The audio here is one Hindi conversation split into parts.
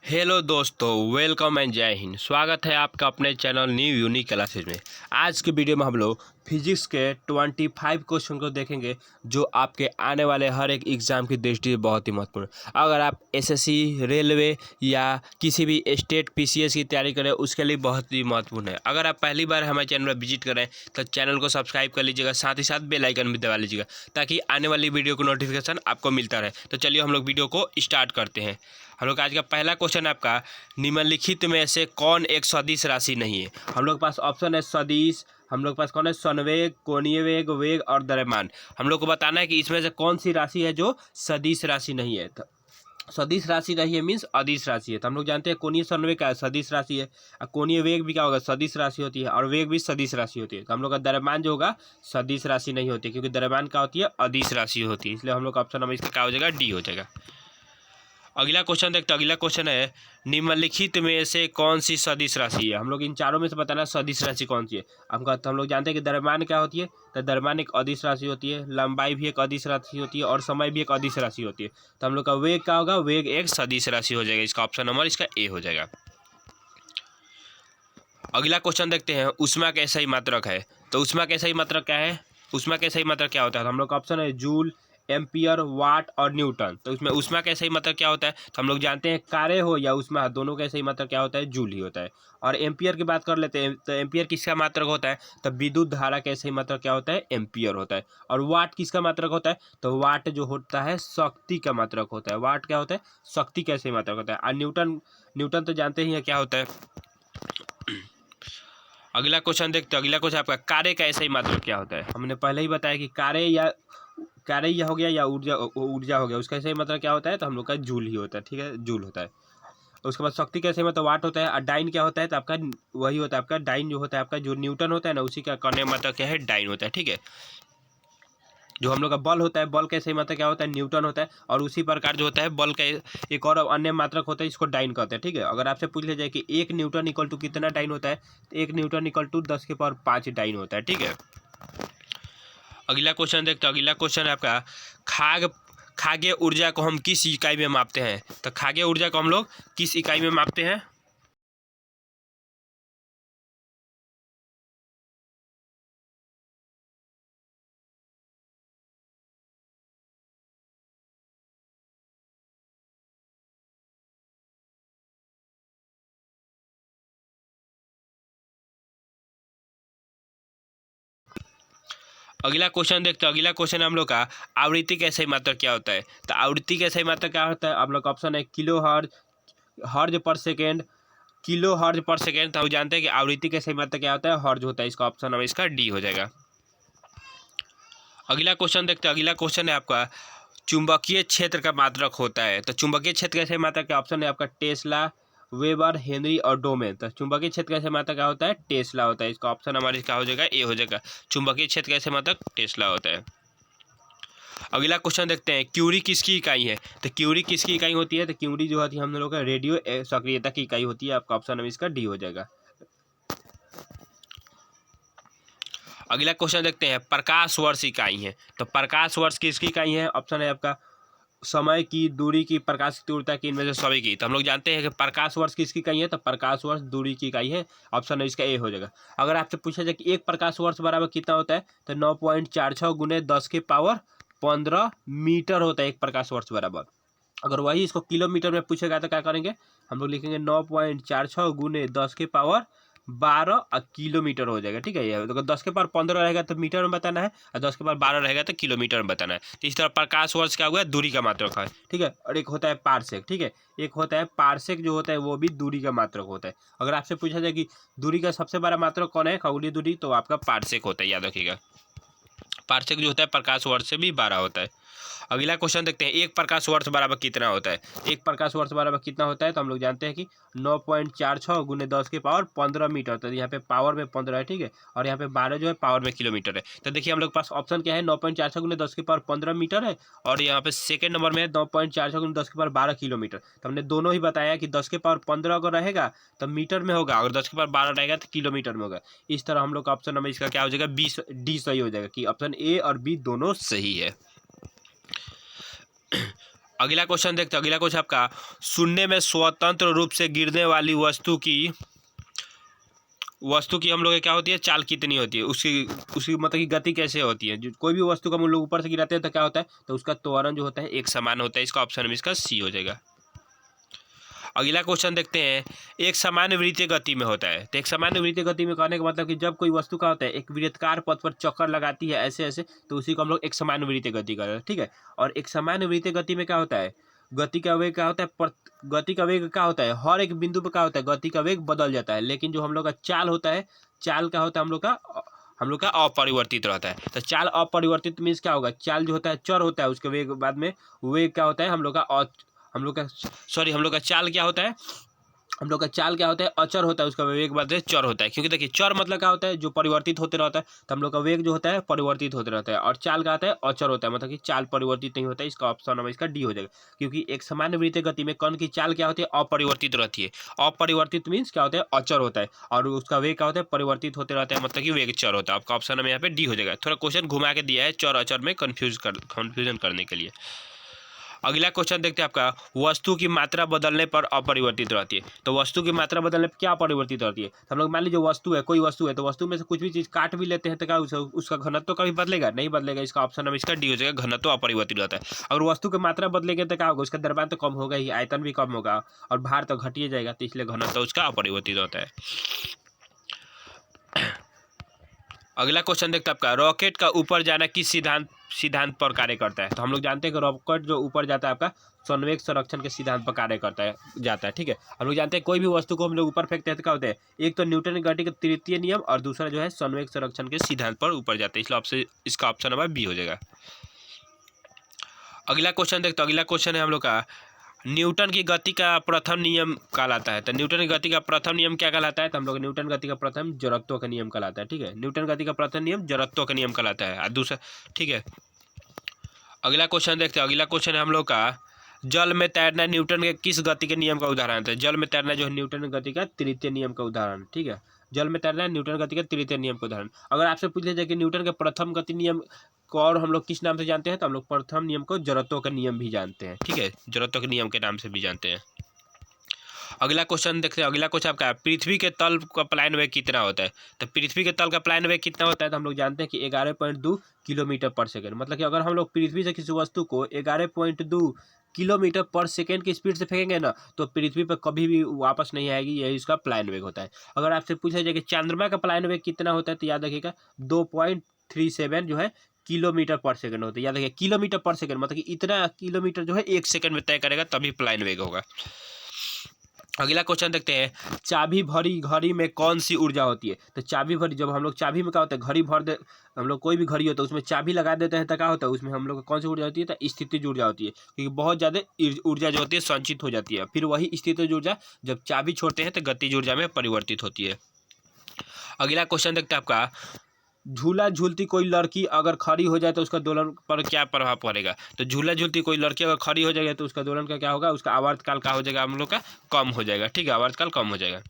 हेलो दोस्तों, वेलकम एंड जय हिंद। स्वागत है आपका अपने चैनल न्यू यूनिक क्लासेज में। आज के वीडियो में हम लोग फिजिक्स के 25 क्वेश्चन को देखेंगे जो आपके आने वाले हर एक एग्ज़ाम की दृष्टि से बहुत ही महत्वपूर्ण है। अगर आप एसएससी, रेलवे या किसी भी स्टेट पीसीएस की तैयारी करें उसके लिए बहुत ही महत्वपूर्ण है। अगर आप पहली बार हमारे चैनल पर विजिट करें तो चैनल को सब्सक्राइब कर लीजिएगा, साथ ही साथ बेल आइकन भी दबा लीजिएगा ताकि आने वाली वीडियो को नोटिफिकेशन आपको मिलता रहे। तो चलिए हम लोग वीडियो को स्टार्ट करते हैं। हम लोग आज का पहला क्वेश्चन आपका, निम्नलिखित में से कौन एक सदिश राशि नहीं है। हम लोग के पास ऑप्शन है सदिश, हम लोग के पास कौन है संवेग, कोणीय वेग, वेग और द्रव्यमान। हम लोग को बताना है कि इसमें से कौन सी राशि है जो सदिश राशि नहीं है। तो सदिश राशि नहीं है मीन्स अदिश राशि है। तो हम लोग जानते हैं कोणीय संवेग क्या है, सदिश राशि है। और कोणीय वेग भी क्या होगा, सदिश राशि होती है। और वेग भी सदिश राशि होती है। तो हम लोग का द्रव्यमान जो होगा सदिश राशि नहीं होती, क्योंकि द्रव्यमान क्या होती है, अदिश राशि होती है। इसलिए हम लोग का ऑप्शन नंबर इसका क्या हो जाएगा, डी हो जाएगा। अगला क्वेश्चन देखते हैं। अगला क्वेश्चन है, निम्नलिखित में से कौन सी सदिश राशि है। हम लोग इन चारों में से बताना सदिश राशि कौन सी है। हम लोग जानते हैं कि द्रव्यमान क्या होती है, तो द्रव्यमान एक अदिश राशि होती है, लंबाई भी एक अदिश राशि होती है और समय भी एक अदिश राशि होती है। तो हम लोग का वेग क्या होगा, वेग एक सदिश राशि हो जाएगा। इसका ऑप्शन नंबर इसका ए हो जाएगा। अगला क्वेश्चन देखते हैं, ऊष्मा का सही मात्रक है। तो ऊष्मा का सही मात्रक क्या है, ऊष्मा का सही मात्रक क्या होता है। तो हम लोग का ऑप्शन है जूल, एम्पियर, वाट और न्यूटन। तो उसमें ऊष्मा का सही मात्रक क्या होता है, तो हम लोग जानते हैं कार्य हो या ऊष्मा, दोनों का सही मात्रक क्या होता है, जूल ही होता है। और एम्पियर की बात कर लेते हैं, तो एम्पियर किसका मात्रक होता है, तो विद्युत धारा का सही मात्रक क्या होता है, एम्पियर होता है। और वाट किसका मात्रक होता है, तो वाट जो होता है शक्ति का मात्रक होता है। वाट क्या होता है, शक्ति का सही मात्रक होता है। और न्यूटन, न्यूटन तो जानते ही हैं क्या होता है। अगला क्वेश्चन देखते हैं। अगला क्वेश्चन आपका, कार्य का सही मात्रक क्या होता है। हमने पहले ही बताया कि कार्य या हो गया या ऊर्जा, ऊर्जा हो गया, उसका सही मतलब क्या होता है, तो हम लोग का जूल ही होता है। ठीक है, जूल होता है। उसके बाद शक्ति का सही मतलब वाट होता है। और डाइन क्या होता है, तो आपका वही होता है, आपका डाइन जो होता है, आपका जो न्यूटन होता है ना, उसी का करने मतलब क्या है, डाइन होता है। ठीक है, जो हम लोग का बल होता है, बल का सही मतलब क्या होता है, न्यूटन होता है। और उसी प्रकार जो होता है बल का एक और अन्य मात्रक होता है, इसको डाइन कहते हैं। ठीक है, अगर आपसे पूछ लिया जाए कि 1 न्यूटन इक्वल टू कितना डाइन होता है, तो 1 न्यूटन इक्वल टू 10⁵ डाइन होता है। ठीक है, अगला क्वेश्चन देखते हैं। अगला क्वेश्चन है आपका, खाद्य ऊर्जा को हम किस इकाई में मापते हैं। तो खाद्य ऊर्जा को हम लोग किस इकाई में मापते हैं। अगला क्वेश्चन देखते हैं। अगला क्वेश्चन हम लोग का, आवृत्ति का सही मात्रक क्या होता है। तो आवृत्ति का सही मात्रक क्या होता है, आप लोग का ऑप्शन है किलो हर्ज, हर्ज पर सेकेंड, किलो हर्ज पर सेकेंड। तो हम जानते हैं कि आवृत्ति का सही मात्रक क्या होता है, हर्ज होता है। इसका ऑप्शन नंबर इसका डी हो जाएगा। अगला क्वेश्चन देखते हैं। अगला क्वेश्चन है आपका, चुंबकीय क्षेत्र का मात्रक होता है। तो चुंबकीय क्षेत्र का सही मात्रक का ऑप्शन है आपका टेस्ला, वेबर, हेनरी और डोमेन। तो चुंबकीय क्षेत्र का सही मात्रक क्या होता है, टेस्ला होता है। इसका ऑप्शन हमारे क्या हो जाएगा, ए हो जाएगा। चुंबकीय क्षेत्र का सही मात्रक टेस्ला होता है। अगला क्वेश्चन देखते हैं, क्यूरी किसकी इकाई है। तो क्यूरी किसकी इकाई होती है, तो क्यूरी जो होती है हम लोग का रेडियो सक्रियता की इकाई होती है। आपका ऑप्शन नंबर इसका डी हो जाएगा। अगला क्वेश्चन देखते हैं, प्रकाश वर्ष इकाई है। तो प्रकाश वर्ष किसकी इकाई है, ऑप्शन है आपका समय की, दूरी की, प्रकाश की तीव्रता की, इनमें से सभी की। तो हम लोग जानते हैं कि प्रकाश वर्ष किसकी इकाई है, तो प्रकाश वर्ष दूरी की इकाई है। ऑप्शन है इसका ए हो जाएगा। अगर आपसे पूछा जाए कि एक प्रकाश वर्ष बराबर कितना होता है, तो 9.46 गुने 10⁻15 मीटर होता है एक प्रकाश वर्ष बराबर। अगर वही इसको किलोमीटर में पूछेगा तो क्या करेंगे, हम लोग लिखेंगे 9.46 गुने 10⁻12 किलोमीटर हो जाएगा। ठीक है, ये तो 10⁻15 रहेगा तो मीटर में बताना है, और 10⁻12 रहेगा तो किलोमीटर में बताना है। तो इस तरह प्रकाश वर्ष क्या हुआ, दूरी का मात्रक है। ठीक है, और एक होता है पारसेक। ठीक है, एक होता है पारसेक, जो होता है वो भी दूरी का मात्रक होता है। अगर आपसे पूछा जाए कि दूरी का सबसे बड़ा मात्रक कौन है, खगोलीय दूरी, तो आपका पारसेक होता है, याद रखिएगा। पारसेक जो होता है प्रकाश वर्ष से भी 12 होता है। अगला क्वेश्चन देखते हैं, एक प्रकाश वर्ष बराबर कितना होता है। एक प्रकाश वर्ष बराबर कितना होता है, तो हम लोग जानते हैं कि 9.46 गुने 10⁻15 मीटर। तो यहाँ पे पावर में 15 है। ठीक है, और यहाँ पे 12 जो है पावर में किलोमीटर है। तो देखिए हम लोग के पास ऑप्शन क्या है, 9.46 गुने 10⁻15 मीटर है, और यहाँ पे सेकेंड नंबर में है 9.46 गुने 10⁻12 किलोमीटर। तो हमने दोनों ही बताया कि 10⁻15 अगर रहेगा तो मीटर में होगा, अगर 10⁻12 रहेगा तो किलोमीटर में होगा। इस तरह हम लोग का ऑप्शन नंबर इसका क्या हो जाएगा, डी सही हो जाएगा, कि ऑप्शन ए और बी दोनों सही है। अगला क्वेश्चन देखते हैं। अगला क्वेश्चन आपका, शून्य में स्वतंत्र रूप से गिरने वाली वस्तु की हम लोग क्या होती है, चाल कितनी होती है, उसकी उसकी मतलब कि गति कैसे होती है। जो कोई भी वस्तु को हम लोग ऊपर से गिराते हैं तो क्या होता है, तो उसका त्वरण जो होता है एक समान होता है। इसका ऑप्शन में इसका सी हो जाएगा। अगला क्वेश्चन देखते हैं, एक सामान्य वृत्तीय गति में होता है। तो एक सामान्य वृत्तीय गति में कहने का मतलब कि जब कोई वस्तु का होता है एक वृत्ताकार पथ पर चक्कर लगाती है ऐसे ऐसे, तो उसी को हम लोग एक सामान्य वृत्तीय गति कहते हैं। ठीक है। और एक सामान्य वृत्तीय गति में क्या होता है, गति का वेग क्या होता है, गति का वेग क्या होता है, हर एक बिंदु पर क्या होता है, गति का वेग बदल जाता है। लेकिन जो हम लोग का चाल होता है, चाल क्या होता है, हम लोग का अपरिवर्तित रहता है। तो चाल अपरिवर्तित मीन्स क्या होगा, चाल जो होता है चर होता है, उसके वेग बाद में वेग क्या होता है, हम लोग का चाल क्या होता है, हम लोग का चाल क्या होता है, अचर होता है, उसका वेग बाद में चर होता है। क्योंकि देखिए चर मतलब क्या होता है, जो परिवर्तित होते रहता है, तो हम लोग का वेग जो होता है परिवर्तित होते रहता है। और चाल क्या होता है, अचर होता है, मतलब कि चाल परिवर्तित नहीं होता है। इसका ऑप्शन नंबर इसका डी हो जाएगा। क्योंकि एक सामान्य वृत्तीय गति में कण की चाल क्या होती है, अपरिवर्तित रहती है। अपरिवर्तित मीन्स क्या होता है, अचर होता है। और उसका वेग क्या होता है, परिवर्तित होते रहता है, मतलब कि वेग चर होता है। आपका ऑप्शन नंबर यहाँ पे डी हो जाएगा। थोड़ा क्वेश्चन घुमा के दिया है चर अचर में कंफ्यूजन करने के लिए। अगला क्वेश्चन देखते हैं आपका, वस्तु की मात्रा बदलने पर अपरिवर्तित रहती है। तो वस्तु की मात्रा बदलने पर क्या अपरिवर्तित रहती है, तो हम लोग मान लीजिए वस्तु है, कोई वस्तु है, तो वस्तु में से कुछ भी चीज काट भी लेते हैं तो क्या उसका घनत्व कभी बदलेगा, नहीं बदलेगा। इसका ऑप्शन नंबर इसका डी हो जाएगा, घनत्व अपरिवर्तित रहता है। अगर वस्तु की मात्रा बदलेगा तो क्या होगा, उसका द्रव्यमान तो कम होगा ही, आयतन भी कम होगा और भार तो घटिए जाएगा, तो इसलिए घनत्व उसका अपरिवर्तित रहता है। अगला क्वेश्चन देखते हैं आपका, रॉकेट का ऊपर जाना किस सिद्धांत पर कार्य करता है। तो हम लोग जानते हैं कि रॉकेट जो ऊपर जाता है आपका संवेग संरक्षण के सिद्धांत पर कार्य जाता है। ठीक है। हम लोग जानते हैं कोई भी वस्तु को हम लोग ऊपर फेंकते हैं तो क्या होता है, एक तो न्यूटन की गति का तृतीय नियम और दूसरा जो है संवेग संरक्षण के सिद्धांत पर ऊपर जाता है। इसलिए इसका ऑप्शन नंबर बी हो जाएगा। अगला क्वेश्चन देखते हैं। अगला क्वेश्चन है हम लोग का, न्यूटन की गति का प्रथम नियम कहलाता है। तो न्यूटन की गति का प्रथम नियम क्या कहलाता है, तो हम लोग न्यूटन गति का प्रथम जड़त्व का नियम कहलाता है। ठीक है। न्यूटन गति का प्रथम नियम जड़त्व का नियम कहलाता है। और दूसरा, ठीक है। अगला क्वेश्चन देखते हैं। अगला क्वेश्चन है हम लोग का, जल में तैरना न्यूटन के किस गति के नियम का उदाहरण है। जल में तैरना जो है न्यूटन गति का तृतीय नियम का उदाहरण। ठीक है। जल में तैरना न्यूटन गति का तृतीय नियम का उदाहरण। अगर आपसे पूछ लिया जाए कि न्यूटन के प्रथम गति नियम को और हम लोग किस नाम से जानते हैं, तो हम लोग प्रथम नियम को जड़त्व का नियम भी जानते हैं। ठीक है। जड़त्व के नियम के नाम से भी जानते हैं। अगला क्वेश्चन देखते हैं। अगला क्वेश्चन आपका, पृथ्वी के तल का प्लायन वेग कितना होता है। तो पृथ्वी के तल का प्लायन वेग कितना होता है, तो हम लोग जानते हैं कि 11.2 किलोमीटर पर सेकेंड। मतलब कि अगर हम लोग पृथ्वी से किसी वस्तु को 11.2 किलोमीटर पर सेकेंड की स्पीड से फेंकेंगे ना, तो पृथ्वी पर कभी भी वापस नहीं आएगी। यही इसका प्लायन वेग होता है। अगर आपसे पूछा जाए कि चंद्रमा का प्लायन वेग कितना होता है, तो याद रखिएगा 2.37 जो है किलोमीटर पर सेकंड होता है। याद रखिए किलोमीटर पर सेकंड, मतलब कि इतना किलोमीटर जो है 1 सेकंड में तय करेगा, तभी प्लायन वेग होगा। अगला क्वेश्चन देखते हैं, चाबी भरी घड़ी में कौन सी ऊर्जा होती है। तो चाबी भरी, जब हम लोग चाबी में क्या होता है, घड़ी भर दे, हम लोग कोई भी घड़ी होता है उसमें चाबी लगा देते हैं तो क्या होता है, उसमें हम लोग कौन सी ऊर्जा होती है, तो स्थितिज ऊर्जा होती है। क्योंकि बहुत ज़्यादा ऊर्जा जो होती है संचित हो जाती है। फिर वही स्थितिज ऊर्जा जब चाबी छोड़ते हैं तो गतिज ऊर्जा में परिवर्तित होती है। अगला क्वेश्चन देखते हैं आपका, झूला झूलती कोई लड़की अगर खड़ी हो जाए तो उसका दोलन पर क्या प्रभाव पड़ेगा। तो झूला झूलती कोई लड़की अगर खड़ी हो जाएगी तो उसका दोलन का क्या होगा, उसका आवर्तकाल क्या हो जाएगा, हम लोग का कम हो जाएगा। ठीक है। आवर्तकाल कम हो जाएगा।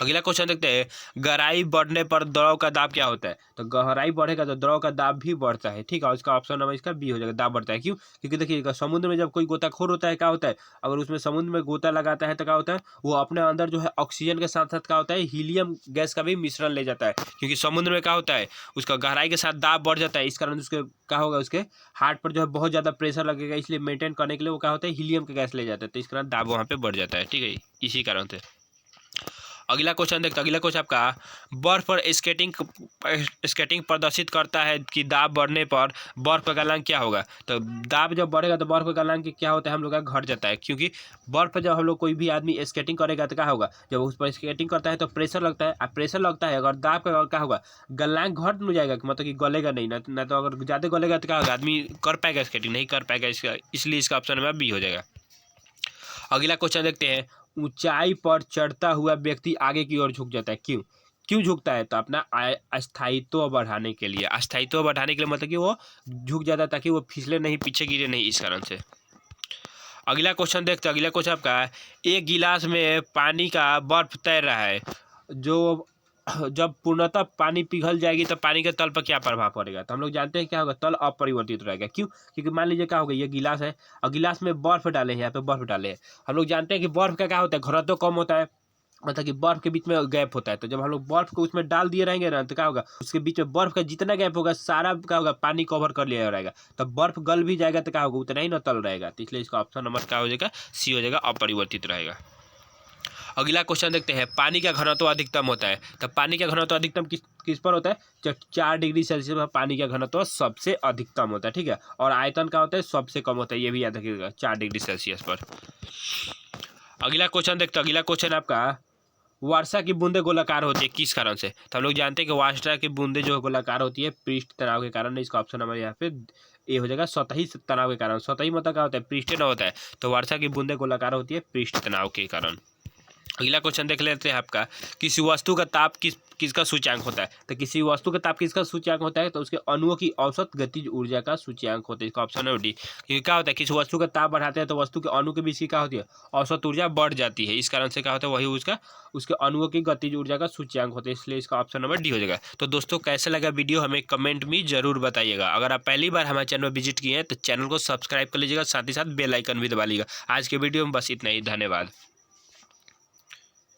अगला क्वेश्चन देखते हैं, गहराई बढ़ने पर द्रव का दाब क्या होता है। तो गहराई बढ़ेगा तो द्रव का दाब भी बढ़ता है। ठीक है। उसका ऑप्शन नंबर इसका बी हो जाएगा, दाब बढ़ता है। क्यों, क्योंकि देखिए समुद्र में जब कोई गोताखोर होता है क्या होता है, अगर उसमें समुद्र में गोता लगाता है तो क्या होता है, वो अपने अंदर जो है ऑक्सीजन के साथ साथ क्या होता है, हीलियम गैस का भी मिश्रण ले जाता है। क्योंकि समुद्र में क्या होता है, उसका गहराई के साथ दाब बढ़ जाता है। इस कारण उसके क्या होगा, उसके हार्ट पर जो है बहुत ज़्यादा प्रेशर लगेगा। इसलिए मेंटेन करने के लिए वो क्या होता है, हीलियम का गैस ले जाता है। तो इस कारण दाब वहाँ पे बढ़ जाता है। ठीक है। इसी कारण से अगला क्वेश्चन देखते हैं। अगला क्वेश्चन आपका, बर्फ पर स्केटिंग प्रदर्शित करता है कि दाब बढ़ने पर बर्फ का गलनांक क्या होगा। तो दाब जब बढ़ेगा तो बर्फ का गलनांक क्या होता है, हम लोग का घट जाता है। क्योंकि बर्फ पर जब हम लोग कोई भी आदमी स्केटिंग करेगा तो क्या होगा, जब उस पर स्केटिंग करता है तो प्रेशर लगता है। और प्रेशर लगता है, अगर दाब का क्या होगा, गलनांक घट नहीं जाएगा, मतलब कि गलेगा नहीं ना। तो अगर ज़्यादा गलेगा तो क्या होगा, आदमी कर पाएगा स्केटिंग, नहीं कर पाएगा। इसलिए इसका ऑप्शन में बी हो जाएगा। अगला क्वेश्चन देखते हैं, ऊंचाई पर चढ़ता हुआ व्यक्ति आगे की ओर झुक जाता है। क्यों झुकता है, तो अपना अस्थायित्व बढ़ाने के लिए। अस्थायित्व बढ़ाने के लिए मतलब कि वो झुक जाता है ताकि वो फिसले नहीं, पीछे गिरे नहीं, इस कारण से। अगला क्वेश्चन देखते हैं। अगला क्वेश्चन आपका, एक गिलास में पानी का बर्फ तैर रहा है। जो जब पूर्णतः पानी पिघल जाएगी तो पानी के तल पर क्या प्रभाव पड़ेगा, तो हम लोग जानते हैं क्या होगा, तल अपरिवर्तित रहेगा। क्यों? क्योंकि मान लीजिए क्या होगा, ये गिलास है और गिलास में बर्फ डाले हैं, यहाँ पे बर्फ डाले हैं। हम लोग जानते हैं कि बर्फ का क्या होता है, घनत्व कम होता है, मतलब कि बर्फ के बीच में गैप होता है। तो जब हम लोग बर्फ को उसमें डाल दिए रहेंगे ना, तो क्या होगा, उसके बीच में बर्फ का जितना गैप होगा सारा क्या होगा, पानी कवर कर लिया रहेगा। तो बर्फ गल भी जाएगा तो क्या होगा, उतना ही ना तल रहेगा। तो इसलिए इसका ऑप्शन नंबर क्या हो जाएगा, सी हो जाएगा, अपरिवर्तित रहेगा। अगला क्वेश्चन देखते हैं, पानी का घनत्व अधिकतम होता है, तो पानी का घनत्व अधिकतम किस पर होता है, जब 4 डिग्री सेल्सियस पर पानी का घनत्व सबसे अधिकतम होता है, ठीक है। और आयतन का होता है सबसे कम होता है, ये भी याद रखिएगा, 4 डिग्री सेल्सियस पर। अगला क्वेश्चन देखते हैं, अगला क्वेश्चन आपका, वर्षा की बूंदे गोलाकार होती है किस कारण से, तो हम लोग जानते हैं कि वर्षा की बूंदे जो गोलाकार होती है पृष्ठ तनाव के कारण। इसका ऑप्शन हमारे यहाँ पे ए हो जाएगा, सतही तनाव के कारण। सतही मतलब क्या होता है, पृष्ठ न होता है, तो वर्षा की बूंदे गोलाकार होती है पृष्ठ तनाव के कारण। अगला क्वेश्चन देख लेते हैं आपका, किसी वस्तु का ताप किसका सूचकांक होता है, तो किसी वस्तु का ताप किसका सूचकांक होता है, तो उसके अणुओं की औसत गतिज ऊर्जा का सूचकांक होता है। इसका ऑप्शन है डी। क्योंकि क्या होता है, किसी वस्तु का ताप बढ़ाते हैं तो वस्तु के अणु के बीच की क्या होती है, औसत ऊर्जा बढ़ जाती है। इस कारण से क्या होता है, वही उसके अणुओं की गतिज ऊर्जा का सूचकांक होता है। इसलिए इसका ऑप्शन नंबर डी हो जाएगा। तो दोस्तों कैसा लगा वीडियो हमें कमेंट में जरूर बताइएगा। अगर आप पहली बार हमारे चैनल विजिट किए हैं तो चैनल को सब्सक्राइब कर लीजिएगा, साथ ही साथ बेल आइकन भी दबा लीजिएगा। आज के वीडियो में बस इतना ही, धन्यवाद।